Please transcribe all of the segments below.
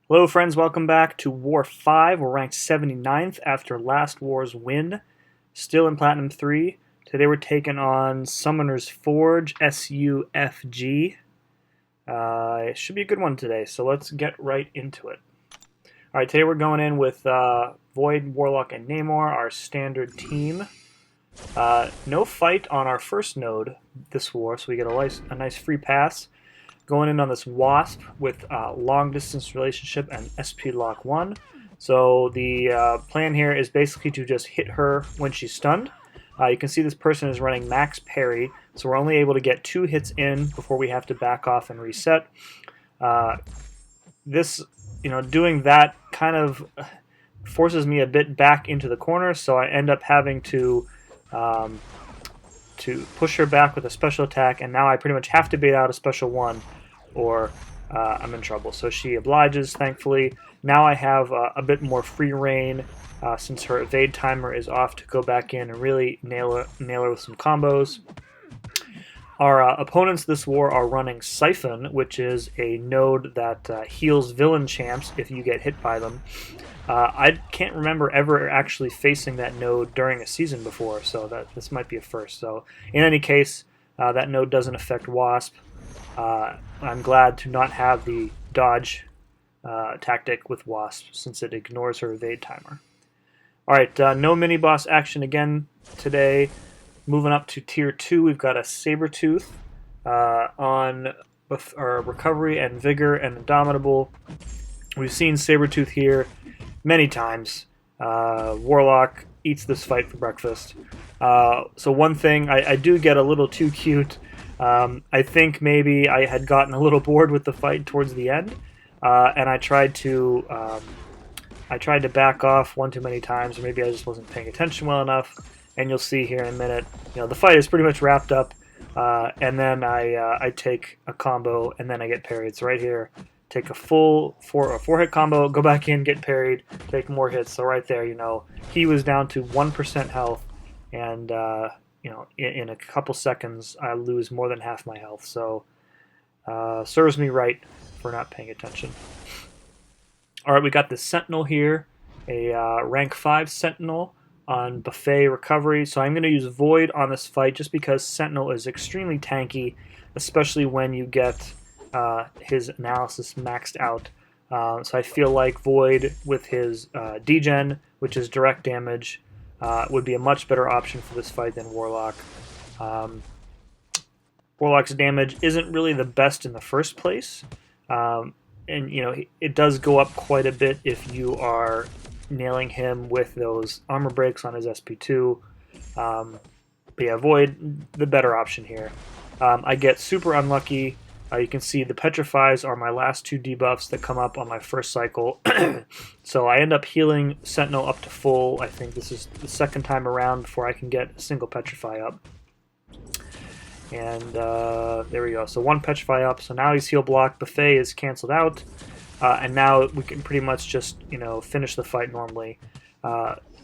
Hello friends, welcome back to War 5. We're ranked 79th after last war's win. Still in Platinum 3. Today we're taking on Summoner's Forge, SuFg. It should be a good one today, so let's get right into it. Alright, today we're going in with Void, Warlock, and Namor, our standard team. No fight on our first node this war, so we get a nice free pass. Going in on this Wasp with long distance relationship and SP lock 1. So the plan here is basically to just hit her when she's stunned. You can see this person is running max parry, so we're only able to get 2 hits in before we have to back off and reset. Doing that kind of forces me a bit back into the corner, so I end up having to push her back with a special attack, and now I pretty much have to bait out a special one or I'm in trouble. So she obliges, thankfully. Now I have a bit more free reign since her evade timer is off to go back in and really nail her with some combos. Our opponents this war are running Siphon, which is a node that heals villain champs if you get hit by them. I can't remember ever actually facing that node during a season before, so this might be a first. So in any case, that node doesn't affect Wasp. I'm glad to not have the dodge tactic with Wasp since it ignores her evade timer. Alright, no mini-boss action again today. Moving up to Tier 2, we've got a Sabretooth on both our Recovery and Vigor and Indomitable. We've seen Sabretooth here many times. Warlock eats this fight for breakfast. So one thing, I do get a little too cute. I think maybe I had gotten a little bored with the fight towards the end, and I tried to back off one too many times, or maybe I just wasn't paying attention well enough. And you'll see here in a minute, the fight is pretty much wrapped up, and then I take a combo, and then I get parried. So right here, take a full 4-hit combo, go back in, get parried, take more hits. So right there, he was down to 1% health, and in a couple seconds, I lose more than half my health. So serves me right for not paying attention. All right, we got the Sentinel here, a rank 5 Sentinel on Buffet Recovery. So I'm going to use Void on this fight just because Sentinel is extremely tanky, especially when you get his analysis maxed out. So I feel like Void with his degen, which is direct damage, would be a much better option for this fight than Warlock. Warlock's damage isn't really the best in the first place, and it does go up quite a bit if you are nailing him with those armor breaks on his SP2. But yeah, Void, the better option here. I get super unlucky. You can see the Petrifies are my last 2 debuffs that come up on my first cycle. So I end up healing Sentinel up to full. I think this is the second time around before I can get a single Petrify up. And there we go. So 1 Petrify up. So now he's heal block. Buffet is canceled out. And now we can pretty much just, finish the fight normally.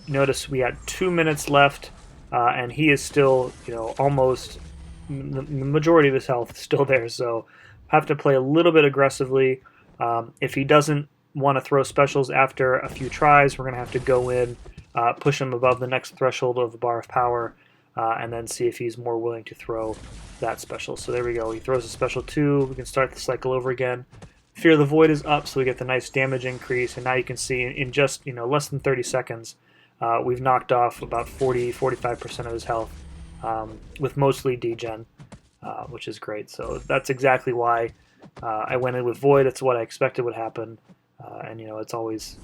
Notice we had 2 minutes left, and he is still, almost the majority of his health is still there. So have to play a little bit aggressively. If he doesn't want to throw specials after a few tries, we're going to have to go in, push him above the next threshold of the bar of power, and then see if he's more willing to throw that special. So there we go. He throws a special 2. We can start the cycle over again. Fear of the Void is up, so we get the nice damage increase, and now you can see in just less than 30 seconds, we've knocked off about 40-45% of his health, with mostly degen, which is great. So that's exactly why I went in with Void. It's what I expected would happen, and it's always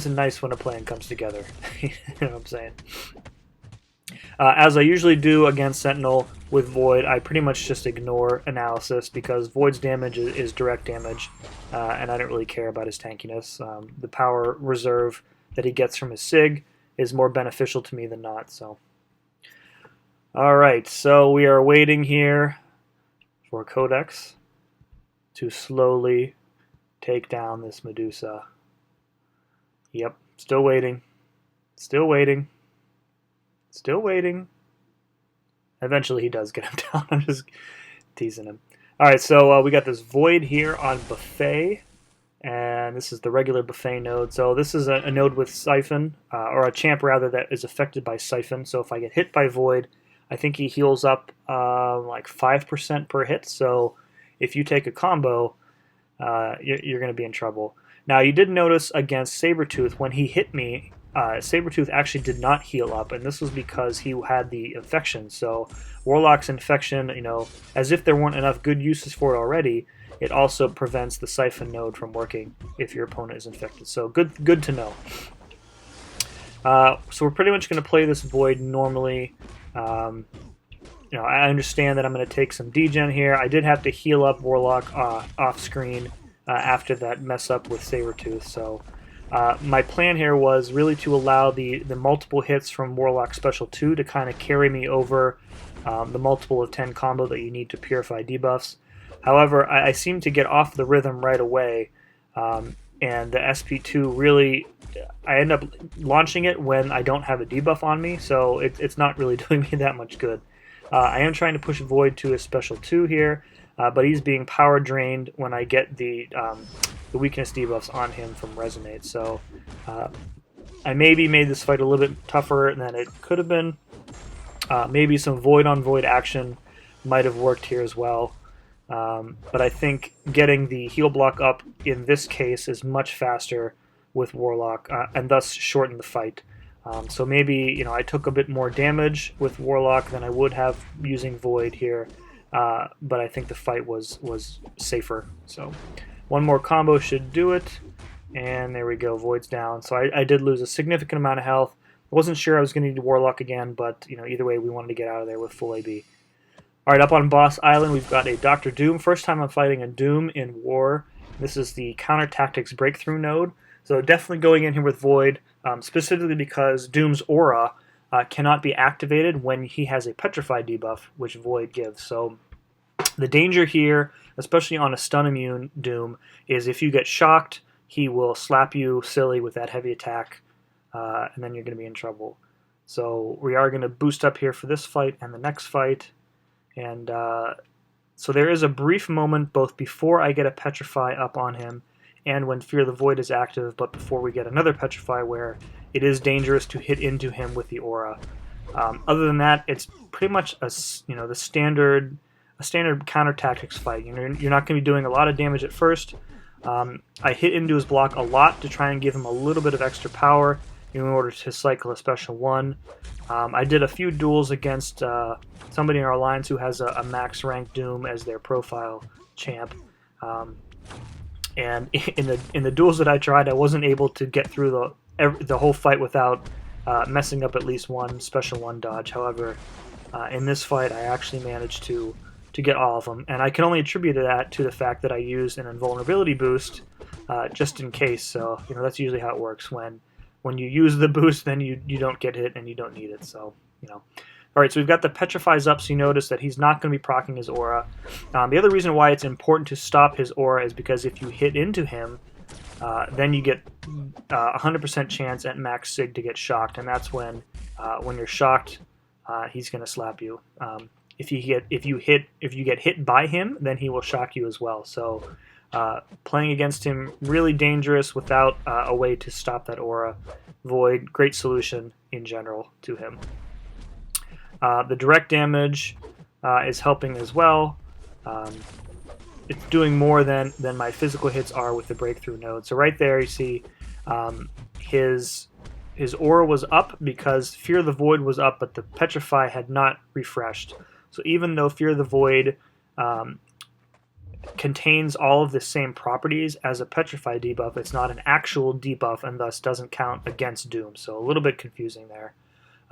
nice when a plan comes together. You know what I'm saying? As I usually do against Sentinel with Void, I pretty much just ignore analysis because Void's damage is direct damage, and I don't really care about his tankiness. The power reserve that he gets from his SIG is more beneficial to me than not. So, alright, so we are waiting here for Codex to slowly take down this Medusa. Yep, still waiting. Still waiting. Still waiting. Eventually he does get him down. I'm just teasing him. Alright, so we got this Void here on Buffet. and this is the regular buffet node. So this is a node with Siphon, or a champ rather, that is affected by Siphon. So if I get hit by Void, I think he heals up like 5% per hit. So if you take a combo, you're going to be in trouble. Now, you did notice against Sabretooth, when he hit me, Sabretooth actually did not heal up, and this was because he had the infection. So Warlock's infection, as if there weren't enough good uses for it already, it also prevents the Siphon node from working if your opponent is infected. So good to know. So we're pretty much going to play this Void normally. I understand that I'm going to take some degen here. I did have to heal up Warlock off screen after that mess up with Sabretooth. So my plan here was really to allow the multiple hits from Warlock Special 2 to kind of carry me over the multiple of 10 combo that you need to purify debuffs. However, I seem to get off the rhythm right away, and the SP2 really, I end up launching it when I don't have a debuff on me, so it's not really doing me that much good. I am trying to push Void to his Special 2 here, but he's being power drained when I get the weakness debuffs on him from Resonate. So I maybe made this fight a little bit tougher than it could have been. Maybe some Void on Void action might have worked here as well. But I think getting the heal block up in this case is much faster with Warlock, and thus shorten the fight. So maybe I took a bit more damage with Warlock than I would have using Void here, but I think the fight was safer. So one more combo should do it, and there we go, Void's down. So I did lose a significant amount of health. I wasn't sure I was going to need Warlock again, but either way, we wanted to get out of there with full AB. Alright, up on Boss Island, we've got a Dr. Doom. First time I'm fighting a Doom in War. This is the Counter Tactics Breakthrough node. So definitely going in here with Void, specifically because Doom's aura cannot be activated when he has a Petrify debuff, which Void gives. So the danger here, especially on a stun immune Doom, is if you get shocked, he will slap you silly with that heavy attack, and then you're going to be in trouble. So we are going to boost up here for this fight and the next fight. And so there is a brief moment both before I get a Petrify up on him and when Fear the Void is active, but before we get another Petrify where it is dangerous to hit into him with the aura. Other than that, it's pretty much a standard counter tactics fight. You're not going to be doing a lot of damage at first. I hit into his block a lot to try and give him a little bit of extra power in order to cycle a special 1. I did a few duels against somebody in our alliance who has a max rank Doom as their profile champ, and in the duels that I tried, I wasn't able to get through the whole fight without messing up at least one special 1 dodge. However, in this fight, I actually managed to get all of them, and I can only attribute that to the fact that I used an invulnerability boost just in case. So that's usually how it works. When you use the boost, then you don't get hit and you don't need it. So Alright, so we've got the Petrifies up, so you notice that he's not going to be proccing his aura. The other reason why it's important to stop his aura is because if you hit into him, then you get 100% chance at max sig to get shocked, and that's when you're shocked, he's going to slap you. If you get hit by him, then he will shock you as well. So playing against him, really dangerous without a way to stop that aura. Void, great solution in general to him. The direct damage is helping as well. It's doing more than my physical hits are with the breakthrough node. So right there you see his aura was up because Fear the Void was up, but the Petrify had not refreshed. So even though Fear the Void contains all of the same properties as a Petrify debuff, it's not an actual debuff and thus doesn't count against Doom. So a little bit confusing there.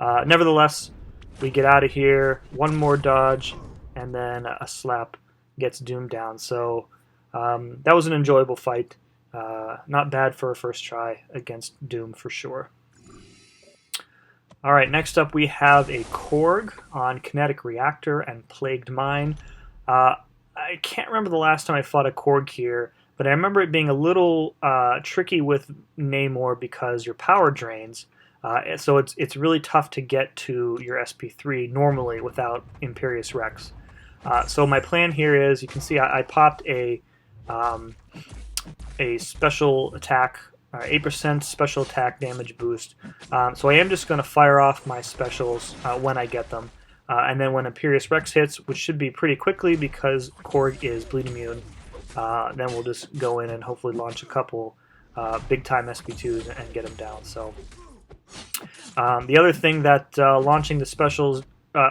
Nevertheless, we get out of here, one more dodge, and then a slap gets Doom down. So that was an enjoyable fight. Not bad for a first try against Doom for sure. Alright, next up we have a Korg on Kinetic Reactor and Plagued Mine. I can't remember the last time I fought a Korg here, but I remember it being a little tricky with Namor because your power drains. So it's really tough to get to your SP3 normally without Imperious Rex. So my plan here is, you can see I popped a a special attack, 8% special attack damage boost. So I am just going to fire off my specials when I get them. And then when Imperious Rex hits, which should be pretty quickly because Korg is bleed immune, then we'll just go in and hopefully launch a couple big-time SP2s and get him down. So the other thing that launching the specials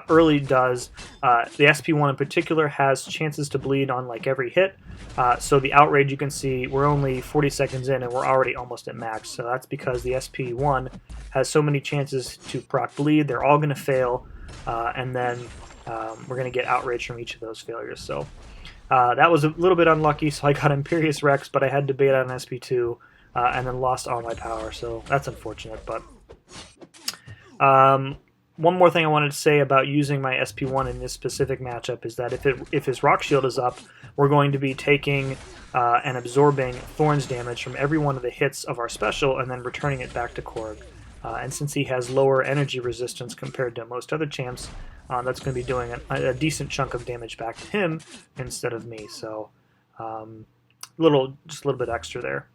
early does, the SP1 in particular has chances to bleed on like every hit. So the outrage, you can see we're only 40 seconds in and we're already almost at max. So that's because the SP1 has so many chances to proc bleed. They're all going to fail, and then we're going to get outrage from each of those failures. So that was a little bit unlucky. So I got Imperious Rex, but I had to bait out an SP2 and then lost all my power. So that's unfortunate. But one more thing I wanted to say about using my SP1 in this specific matchup is that if his Rock Shield is up, we're going to be taking and absorbing Thorns damage from every one of the hits of our special and then returning it back to Korg. And since he has lower energy resistance compared to most other champs, that's going to be doing a decent chunk of damage back to him instead of me. So just a little bit extra there.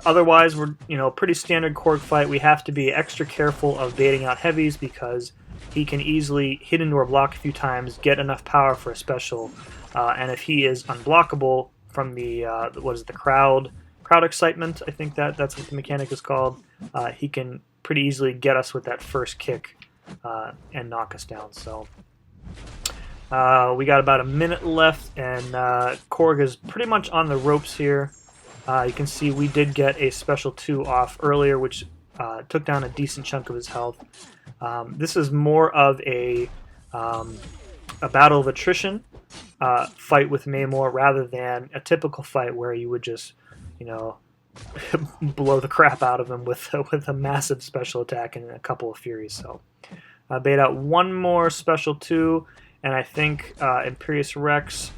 Otherwise, we're pretty standard Korg fight. We have to be extra careful of baiting out heavies because he can easily hit into our block a few times, get enough power for a special, and if he is unblockable from the the crowd excitement, I think that's what the mechanic is called, he can pretty easily get us with that first kick and knock us down. So we got about a minute left, and Korg is pretty much on the ropes here. You can see we did get a special 2 off earlier, which took down a decent chunk of his health. This is more of a battle of attrition fight with Maymore rather than a typical fight where you would just, blow the crap out of him with a massive special attack and a couple of Furies. So bait out one more special 2, and I think Imperious Rex.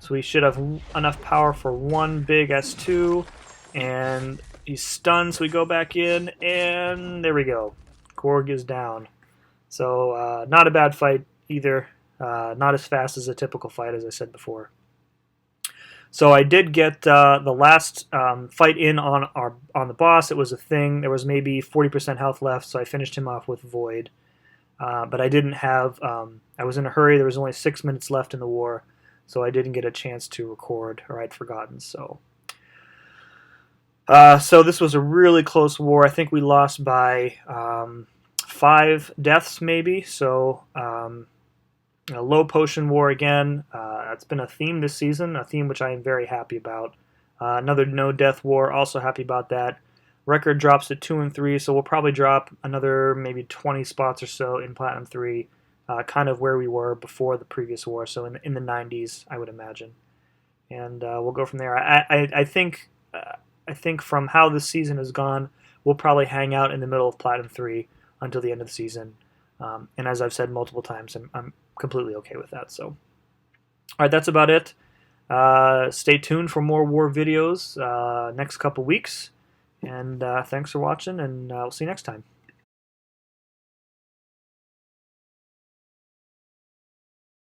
So we should have enough power for one big S2, and he's stunned, so we go back in, and there we go. Korg is down. So not a bad fight either. Not as fast as a typical fight, as I said before. So I did get the last fight in on the boss. It was a thing. There was maybe 40% health left, so I finished him off with Void. But I didn't have... I was in a hurry. There was only 6 minutes left in the war. So I didn't get a chance to record, or I'd forgotten. So this was a really close war. I think we lost by 5 deaths, maybe. So a low potion war again. That's been a theme this season, a theme which I am very happy about. Another no death war, also happy about that. Record drops to 2 and 3, so we'll probably drop another maybe 20 spots or so in Platinum 3. Kind of where we were before the previous war, so in the 90s, I would imagine, and we'll go from there. I think from how this season has gone, we'll probably hang out in the middle of Platinum 3 until the end of the season, and as I've said multiple times, I'm completely okay with that. So, all right, that's about it. Stay tuned for more war videos next couple weeks, and thanks for watching, and we'll see you next time.